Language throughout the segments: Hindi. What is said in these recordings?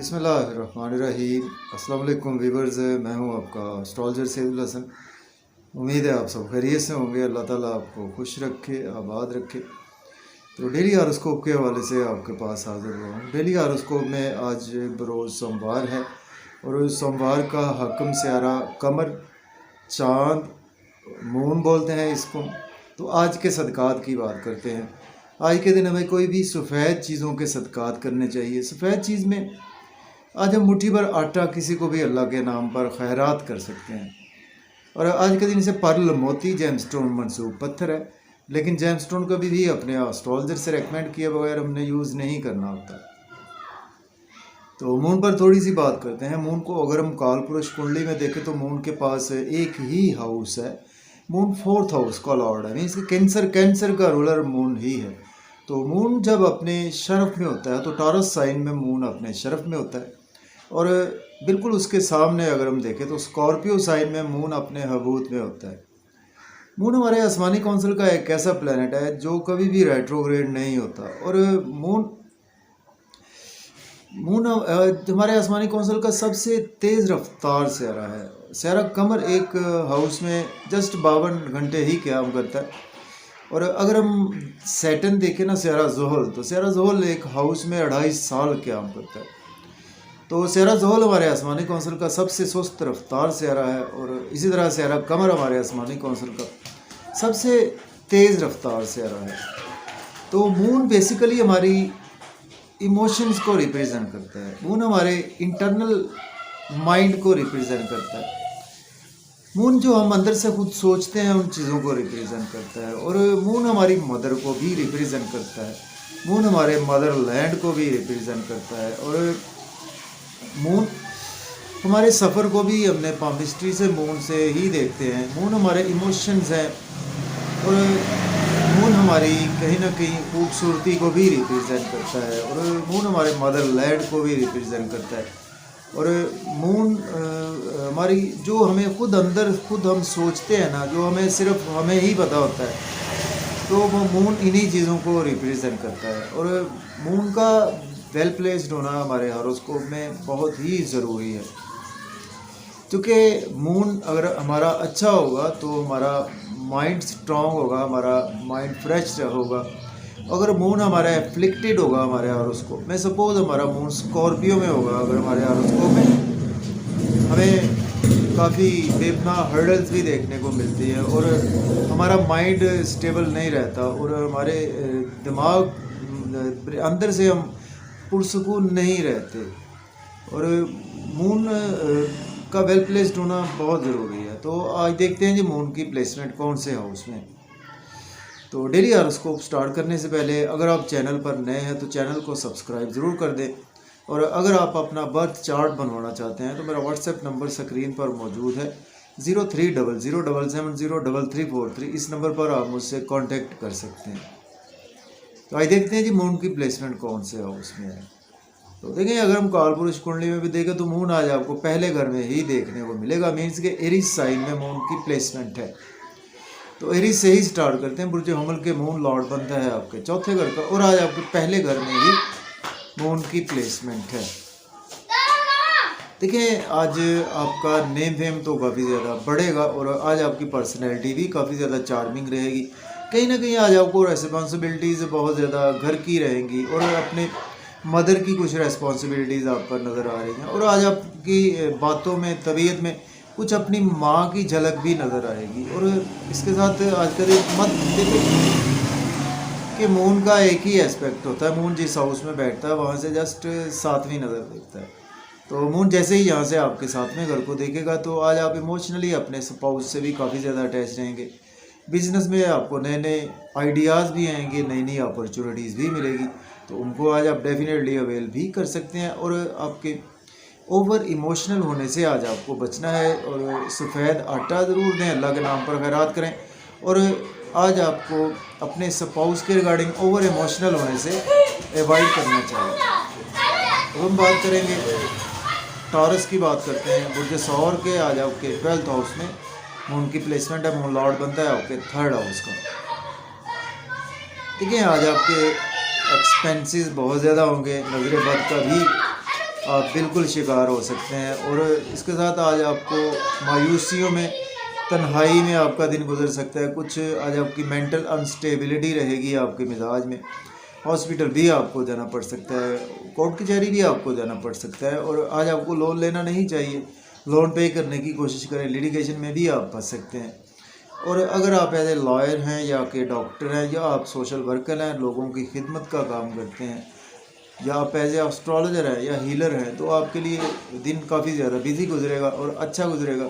बिस्मिल्लाहिर्रहमानिर्रहीम। अस्सलाम वालेकुम व्यूअर्स, मैं हूं आपका एस्ट्रोलॉजर सैयदुल हसन। उम्मीद है आप सब खैरियत से होंगे। अल्लाह ताला आपको खुश रखे, आबाद रखे। तो डेली हारोस्कोप के हवाले से आपके पास हाजिर हुआ हूँ। डेली हारोस्कोप में आज बरोज़ सोमवार है और उस सोमवार का हकम स्यारा कमर, चाँद, मून बोलते हैं इसको। तो आज के सदक़ात की बात करते हैं। आज के दिन हमें कोई भी सफ़ेद चीज़ों के सदक़ात करने चाहिए। सफ़ेद चीज़ में आज हम मुट्ठी भर आटा किसी को भी अल्लाह के नाम पर खैरात कर सकते हैं। और आज के दिन से पर्ल, मोती, जेमस्टोन मंसूब पत्थर है, लेकिन जेमस्टोन कभी भी अपने एस्ट्रोलॉजर से रेकमेंड किए बगैर हमने यूज़ नहीं करना होता। तो मून पर थोड़ी सी बात करते हैं। मून को अगर हम काल पुरुष कुंडली में देखें तो मून के पास एक ही हाउस है। मून 4th हाउस का लॉर्ड है, मीन्स कैंसर का रूलर मून ही है। तो मून जब अपने शरफ में होता है तो टॉरस साइन में मून अपने शरफ में होता है, और बिल्कुल उसके सामने अगर हम देखें तो स्कॉर्पियो साइन में मून अपने हबूत में होता है। मून हमारे आसमानी कौंसिल का एक ऐसा प्लैनेट है जो कभी भी रेट्रोग्रेड नहीं होता। और मून हमारे आसमानी कौंसिल का सबसे तेज़ रफ्तार स्यारा है। स्यारा कमर एक हाउस में जस्ट 52 घंटे ही क़याम करता है। और अगर हम सैटर्न देखें ना स्यारा ज़ोहल, तो स्यारा ज़ोहल एक हाउस में 2.5 साल क़याम करता है। तो स्यारा ज़ोहल हमारे आसमानी कौंसिल का सबसे सुस्त रफ्तार स्यारा है, और इसी तरह स्यारा कमर हमारे आसमानी कौंसिल का सबसे तेज़ रफ्तार स्यारा है। तो मून बेसिकली हमारी इमोशंस को रिप्रेजेंट करता है। मून हमारे इंटरनल माइंड को रिप्रेजेंट करता है। मून जो हम अंदर से खुद सोचते हैं उन चीज़ों को रिप्रेजेंट करता है। और मून हमारी मदर को भी रिप्रेजेंट करता है। मून हमारे मदर लैंड को भी रिप्रेजेंट करता है। और मून हमारे सफ़र को भी हमने पामिस्ट्री से मून से ही देखते हैं। मून हमारे इमोशंस हैं, और मून हमारी कहीं ना कहीं खूबसूरती को भी रिप्रेजेंट करता है। और मून हमारे मदर लैंड को भी रिप्रेजेंट करता है। और मून हमारी जो हमें खुद अंदर खुद हम सोचते हैं ना, जो हमें सिर्फ हमें ही पता होता है, तो वो मून इन्हीं चीज़ों को रिप्रेजेंट करता है। और मून का वेल प्लेस्ड होना हमारे हॉरोस्कोप में बहुत ही ज़रूरी है, क्योंकि मून अगर हमारा अच्छा होगा तो हमारा माइंड स्ट्रांग होगा, हमारा माइंड फ्रेश होगा। अगर मून हमारा एफ्लिक्टेड होगा हमारे हॉरोस्कोप में, सपोज हमारा मून स्कॉर्पियो में होगा, अगर हमारे हॉरोस्कोप में हमें काफ़ी बेपनाह हर्डल्स भी देखने को मिलती है, और हमारा माइंड स्टेबल नहीं रहता, और हमारे दिमाग अंदर से हम पुरसुकून नहीं रहते। और मून का वेल प्लेस्ड होना बहुत ज़रूरी है। तो आज देखते हैं जी मून की प्लेसमेंट कौन से हाउस में। तो डेली हॉरोस्कोप स्टार्ट करने से पहले अगर आप चैनल पर नए हैं तो चैनल को सब्सक्राइब ज़रूर कर दें। और अगर आप अपना बर्थ चार्ट बनवाना चाहते हैं तो मेरा व्हाट्सएप नंबर स्क्रीन पर मौजूद है 0300770343। इस नंबर पर आप मुझसे कांटेक्ट कर सकते हैं। तो आइए देखते हैं जी मून की प्लेसमेंट कौन से हाउस में है। तो देखें, अगर हम कालपुरुष कुंडली में भी देखें तो मून आज आपको पहले घर में ही देखने को मिलेगा, मीन्स के एरीज साइन में मून की प्लेसमेंट है। तो एरीज से ही स्टार्ट करते हैं। बुर्ज हमल के मून लॉर्ड बनता है आपके 4थे घर का, और आज आपके पहले घर में ही मून की प्लेसमेंट है। देखिए, आज आपका नेम फेम तो काफ़ी ज़्यादा बढ़ेगा, और आज आपकी पर्सनैलिटी भी काफ़ी ज़्यादा चार्मिंग रहेगी। कहीं ना कहीं आज आपको रेस्पॉन्सिबिलिटीज़ बहुत ज़्यादा घर की रहेंगी, और अपने मदर की कुछ रेस्पॉन्सिबिलिटीज़ आप पर नज़र आ रही हैं। और आज आपकी बातों में, तबीयत में कुछ अपनी माँ की झलक भी नज़र आएगी। और इसके साथ आज का दिन मत देखो कि मून का एक ही एस्पेक्ट होता है। मून जिस हाउस में बैठता है वहाँ से जस्ट 7वीं नज़र देखता है। तो मून जैसे ही यहाँ से आपके 7वें घर को देखेगा तो आज आप इमोशनली अपने स्पाउस से भी काफ़ी ज़्यादा अटैच रहेंगे। बिजनेस में आपको नए नए आइडियाज़ भी आएंगे, नई नई अपॉर्चुनिटीज़ भी मिलेगी, तो उनको आज आप डेफिनेटली अवेल भी कर सकते हैं। और आपके ओवर इमोशनल होने से आज आपको बचना है, और सफ़ेद आटा ज़रूर दें, अल्लाह के नाम पर खैरात करें। और आज आपको अपने स्पाउस के रिगार्डिंग ओवर इमोशनल होने से अवॉइड करना चाहिए। अब हम बात करेंगे टॉरस की, बात करते हैं बुर्ज सौर के। आज आपके 12th हाउस में मून की प्लेसमेंट है। मून लॉर्ड बनता है आपके 3rd हाउस का। देखिए, आज आपके एक्सपेंसेस बहुत ज़्यादा होंगे, नज़र बद का भी आप बिल्कुल शिकार हो सकते हैं। और इसके साथ आज आपको मायूसियों में, तन्हाई में आपका दिन गुजर सकता है। कुछ आज आपकी मेंटल अनस्टेबिलिटी रहेगी आपके मिजाज में। हॉस्पिटल भी आपको जाना पड़ सकता है, कोर्ट कचहरी भी आपको जाना पड़ सकता है। और आज आपको लोन लेना नहीं चाहिए, लोन पे करने की कोशिश करें, लिटिगेशन में भी आप फंस सकते हैं। और अगर आप एज ए लॉयर हैं या के डॉक्टर हैं या आप सोशल वर्कर हैं, लोगों की खिदमत का काम करते हैं, या आप एज ए एस्ट्रोलॉजर हैं या हीलर हैं, तो आपके लिए दिन काफ़ी ज़्यादा बिजी गुजरेगा और अच्छा गुजरेगा।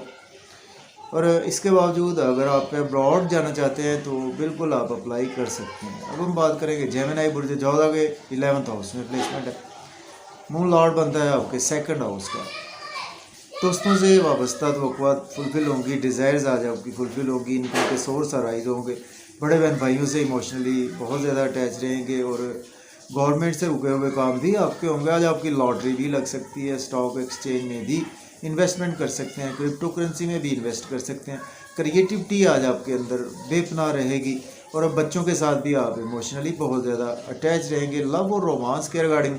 और इसके बावजूद अगर आप अब्रॉड जाना चाहते हैं तो बिल्कुल आप अप्लाई कर सकते हैं। अब हम बात करेंगे जेमिनी बुर्ज जोधा के 11th हाउस में प्लेसमेंट है। मून लॉर्ड बनता है आपके 2nd हाउस का। दोस्तों से वाबस्ता तवक्कुआत फुलफ़िल होंगी, डिज़ायर्स आज आपकी फुलफ़िल होगी, इनकम के सोर्स अराइज होंगे। बड़े बहन भाइयों से इमोशनली बहुत ज़्यादा अटैच रहेंगे और गवर्नमेंट से रुके हुए काम भी आपके होंगे। आज आपकी लॉटरी भी लग सकती है, स्टॉक एक्सचेंज में भी इन्वेस्टमेंट कर सकते हैं, क्रिप्टो करेंसी में भी इन्वेस्ट कर सकते हैं। क्रिएटिविटी आज आपके अंदर बेपनाह रहेगी और अब बच्चों के साथ भी आप इमोशनली बहुत ज़्यादा अटैच रहेंगे। लव और रोमांस के रिगार्डिंग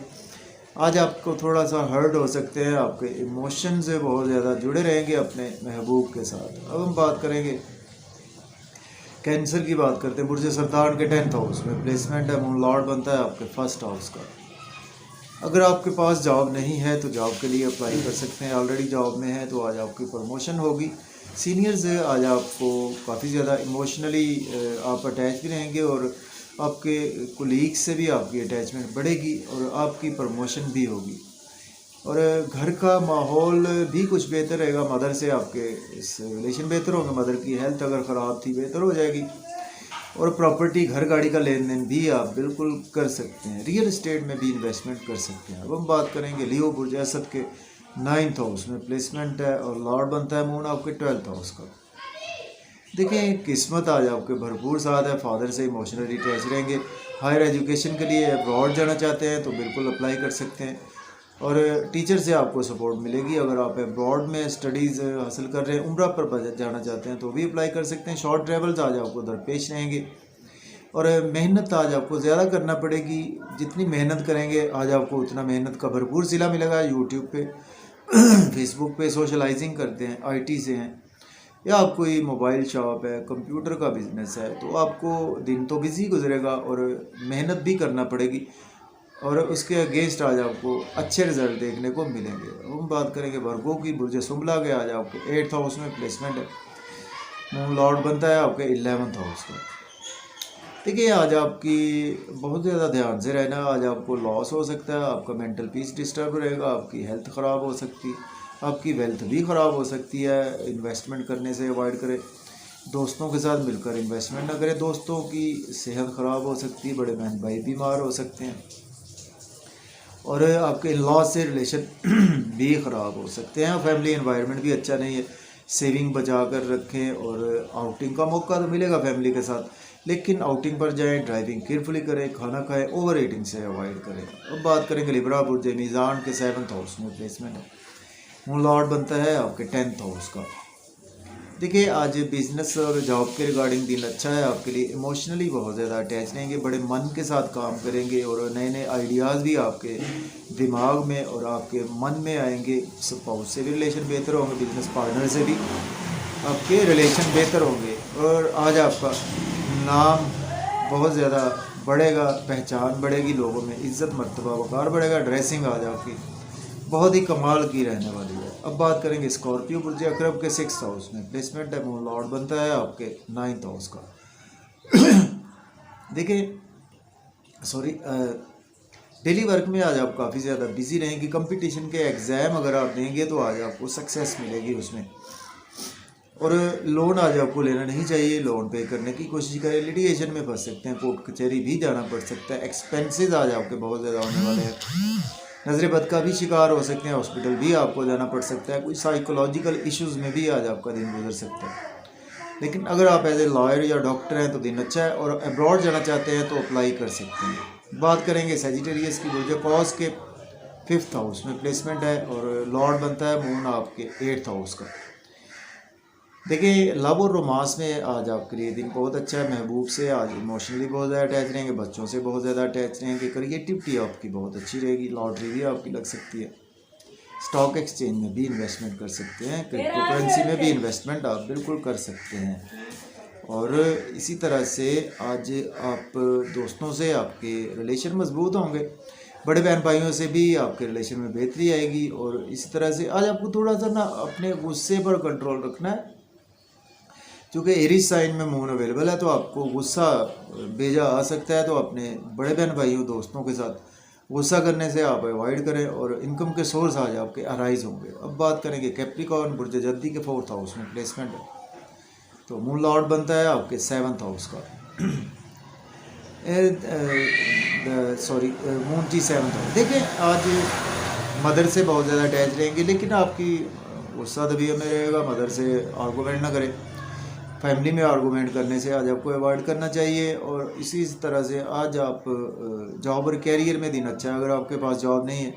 आज आपको थोड़ा सा हर्ट हो सकते हैं, आपके इमोशन से बहुत ज़्यादा जुड़े रहेंगे अपने महबूब के साथ। अब हम बात करेंगे कैंसर की, बात करते हैं बुर्ज सरदार के 10th हाउस में प्लेसमेंट है। मून लॉर्ड बनता है आपके 1st हाउस का। अगर आपके पास जॉब नहीं है तो जॉब के लिए अप्लाई कर सकते हैं। ऑलरेडी जॉब में है तो आज आपकी प्रमोशन होगी। सीनियर से आज आपको काफ़ी ज़्यादा इमोशनली आप अटैच भी रहेंगे और आपके कोलीग से भी आपकी अटैचमेंट बढ़ेगी और आपकी प्रमोशन भी होगी। और घर का माहौल भी कुछ बेहतर रहेगा। मदर से आपके इस रिलेशन बेहतर होंगे, मदर की हेल्थ अगर ख़राब थी बेहतर हो जाएगी। और प्रॉपर्टी, घर गाड़ी का लेन देन भी आप बिल्कुल कर सकते हैं। रियल एस्टेट में भी इन्वेस्टमेंट कर सकते हैं। अब हम बात करेंगे लियो बुर्ज असद के 9th हाउस में प्लेसमेंट है और लॉर्ड बनता है मून आपके 12th हाउस का। देखिए किस्मत आज आपके भरपूर साथ है। फादर से इमोशनली अटैच रहेंगे। हायर एजुकेशन के लिए अब्रॉड जाना चाहते हैं तो बिल्कुल अप्लाई कर सकते हैं और टीचर से आपको सपोर्ट मिलेगी। अगर आप अब्रॉड में स्टडीज़ हासिल कर रहे हैं, उम्रा पर बजट जाना चाहते हैं तो भी अप्लाई कर सकते हैं। शॉर्ट ट्रैवल्स आज आपको दरपेश रहेंगे और मेहनत आज आपको ज़्यादा करना पड़ेगी। जितनी मेहनत करेंगे आज आपको उतना मेहनत का भरपूर सिला मिलेगा। यूट्यूब पे फेसबुक पे सोशलाइजिंग करते हैं, आईटी से हैं या आप कोई मोबाइल शॉप है, कंप्यूटर का बिज़नेस है, तो आपको दिन तो बिज़ी गुजरेगा और मेहनत भी करना पड़ेगी और उसके अगेंस्ट आज आपको अच्छे रिजल्ट देखने को मिलेंगे। हम बात करेंगे वर्गो की, बुर्ज सुंबला के आज आपके 8th हाउस में प्लेसमेंट है। मून लॉर्ड बनता है आपके 11th हाउस का। देखिए आज आपकी बहुत ज़्यादा ध्यान से रहना। आज आपको लॉस हो सकता है, आपका मेंटल पीस डिस्टर्ब रहेगा, आपकी हेल्थ ख़राब हो सकती है, आपकी वेल्थ भी ख़राब हो सकती है। इन्वेस्टमेंट करने से अवॉइड करें, दोस्तों के साथ मिलकर इन्वेस्टमेंट ना करें, दोस्तों की सेहत ख़राब हो सकती है, बड़े बहन भाई बीमार हो सकते हैं और आपके इन लॉ से रिलेशन भी ख़राब हो सकते हैं। फैमिली एनवायरनमेंट भी अच्छा नहीं है। सेविंग बचा कर रखें और आउटिंग का मौका तो मिलेगा फैमिली के साथ, लेकिन आउटिंग पर जाएं, ड्राइविंग केयरफुली करें, खाना खाएं, ओवर ईटिंग से अवॉइड करें। अब बात करेंगे लिब्रा बुर्ज मीज़ान के 7th हाउस में प्लेसमेंट है। मून लॉर्ड बनता है आपके 10th हाउस का। देखिए आज बिजनेस और जॉब के रिगार्डिंग दिन अच्छा है आपके लिए। इमोशनली बहुत ज़्यादा अटैच रहेंगे, बड़े मन के साथ काम करेंगे और नए नए आइडियाज़ भी आपके दिमाग में और आपके मन में आएंगे। स्पाउस से भी रिलेशन बेहतर होंगे, बिजनेस पार्टनर से भी आपके रिलेशन बेहतर होंगे और आज आपका नाम बहुत ज़्यादा बढ़ेगा, पहचान बढ़ेगी, लोगों में इज़्ज़त मर्तबा वक़ार बढ़ेगा। ड्रेसिंग आज आपकी बहुत ही कमाल की रहने वाली है। अब बात करेंगे स्कॉर्पियो बुर्ज अकरब के 6th हाउस में प्लेसमेंट है। मून लॉर्ड बनता है आपके 9th हाउस का। देखिए डेली वर्क में आज आप काफ़ी ज़्यादा बिजी रहेंगे। कंपटीशन के एग्ज़ाम अगर आप देंगे तो आज आपको सक्सेस मिलेगी उसमें। और लोन आज आपको लेना नहीं चाहिए, लोन पे करने की कोशिश करें। लिटिगेशन में फंस सकते हैं, कोर्ट कचहरी भी जाना पड़ सकता है। एक्सपेंसेस आज आपके बहुत ज़्यादा होने वाले हैं। नजर बद का भी शिकार हो सकते हैं, हॉस्पिटल भी आपको जाना पड़ सकता है। कुछ साइकोलॉजिकल इश्यूज़ में भी आज आपका दिन गुजर सकता है। लेकिन अगर आप एज ए लॉयर या डॉक्टर हैं तो दिन अच्छा है और अब्रॉड जाना चाहते हैं तो अप्लाई कर सकते हैं। बात करेंगे सेजिटेरियस की, बुर्ज कॉस के 5th हाउस में प्लेसमेंट है और लॉर्ड बनता है मून आपके 8th हाउस का। देखिए लव और रोमांस में आज आपके लिए दिन बहुत अच्छा है। महबूब से आज इमोशनली बहुत ज़्यादा अटैच रहेंगे, बच्चों से बहुत ज़्यादा अटैच रहेंगे। क्रिएटिविटी आपकी बहुत अच्छी रहेगी, लॉटरी भी आपकी लग सकती है। स्टॉक एक्सचेंज में भी इन्वेस्टमेंट कर सकते हैं, क्रिप्टो करेंसी में भी इन्वेस्टमेंट आप बिल्कुल कर सकते हैं। और इसी तरह से आज आप दोस्तों से आपके रिलेशन मजबूत होंगे, बड़े बहन भाइयों से भी आपके रिलेशन में बेहतरी आएगी। और इसी तरह से आज आपको थोड़ा सा ना अपने गुस्से पर कंट्रोल रखना है, क्योंकि एरीज साइन में मून अवेलेबल है, तो आपको गुस्सा बेजा आ सकता है। तो अपने बड़े बहन भाइयों दोस्तों के साथ गुस्सा करने से आप अवॉइड करें, और इनकम के सोर्स आज आपके अराइज होंगे। अब बात करेंगे कैप्रिकॉर्न, बुर्ज जद्दी के 4th हाउस में प्लेसमेंट है, तो मून लॉर्ड बनता है आपके 7th हाउस का। सॉरी, मून जी 7th हाउस। देखें, आज मदर से बहुत ज़्यादा अटैच रहेंगे, लेकिन आपकी गुस्सा तबीयत में रहेगा। मदर से आर्गूमेंट ना करें, फैमिली में आर्गूमेंट करने से आज आपको अवॉइड करना चाहिए। और इसी तरह से आज आप जॉब और कैरियर में दिन अच्छा है। अगर आपके पास जॉब नहीं है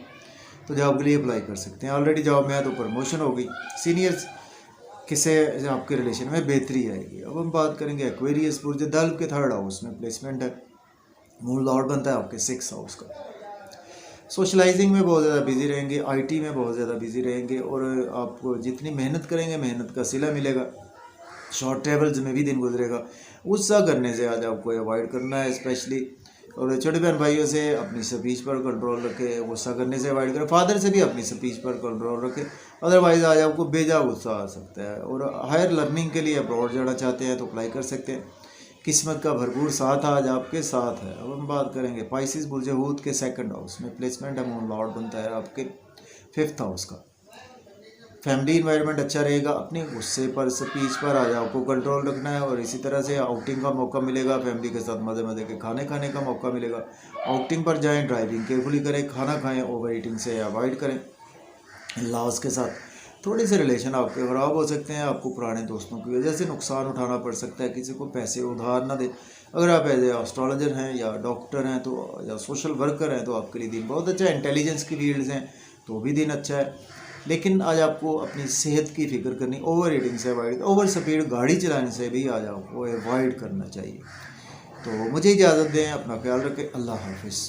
तो जॉब के लिए अप्लाई कर सकते हैं। ऑलरेडी जॉब में है तो प्रमोशन हो गई, सीनियर्स किसे आपके रिलेशन में बेहतरी आएगी। अब हम बात करेंगे एक्वेरियस, बुर्ज दल्व के 3rd हाउस में प्लेसमेंट है, मून लॉर्ड बनता है आपके 6th हाउस का। सोशलाइजिंग में बहुत ज़्यादा बिजी रहेंगे, आईटी में बहुत ज़्यादा बिजी रहेंगे, और आपको जितनी मेहनत करेंगे मेहनत का सिला मिलेगा। शॉर्ट ट्रेवल्स में भी दिन गुजरेगा। गुस्सा करने से आज आपको अवॉइड करना है स्पेशली। और छोटे बहन भाइयों से अपनी स्पीच पर कंट्रोल रखें, गुस्सा करने से अवॉइड करें। फादर से भी अपनी स्पीच पर कंट्रोल रखें, अदरवाइज़ आज आपको बेजा गुस्सा आ सकता है। और हायर लर्निंग के लिए अब्रॉड जाना चाहते हैं तो अप्लाई कर सकते हैं। किस्मत का भरपूर साथ आज आपके साथ है। अब हम बात करेंगे पाइसिस, बुर्ज हूत के 2nd हाउस में प्लेसमेंट है, मून लॉर्ड बनता है आपके 5th हाउस का। फैमिली इन्वायरमेंट अच्छा रहेगा। अपने गुस्से पर, स्पीच पर आज आपको कंट्रोल रखना है। और इसी तरह से आउटिंग का मौका मिलेगा, फैमिली के साथ मज़े मज़े के खाने खाने का मौका मिलेगा। आउटिंग पर जाएं, ड्राइविंग केयरफुली करें, खाना खाएं, ओवर ईटिंग से अवॉइड करें। लॉस के साथ थोड़े से रिलेशन आपके ख़राब हो सकते हैं, आपको पुराने दोस्तों की वजह से नुकसान उठाना पड़ सकता है। किसी को पैसे उधार ना दें। अगर आप एज ए एस्ट्रोलॉजर हैं या डॉक्टर हैं तो, या सोशल वर्कर हैं, तो आपके लिए दिन बहुत अच्छा है। इंटेलिजेंस की फील्ड्स हैं तो भी दिन अच्छा है। लेकिन आज आपको अपनी सेहत की फ़िक्र करनी, ओवर ईटिंग से अवॉइड, ओवर स्पीड गाड़ी चलाने से भी आज आपको अवॉइड करना चाहिए। तो मुझे इजाज़त दें, अपना ख्याल रखें। अल्लाह हाफिज़।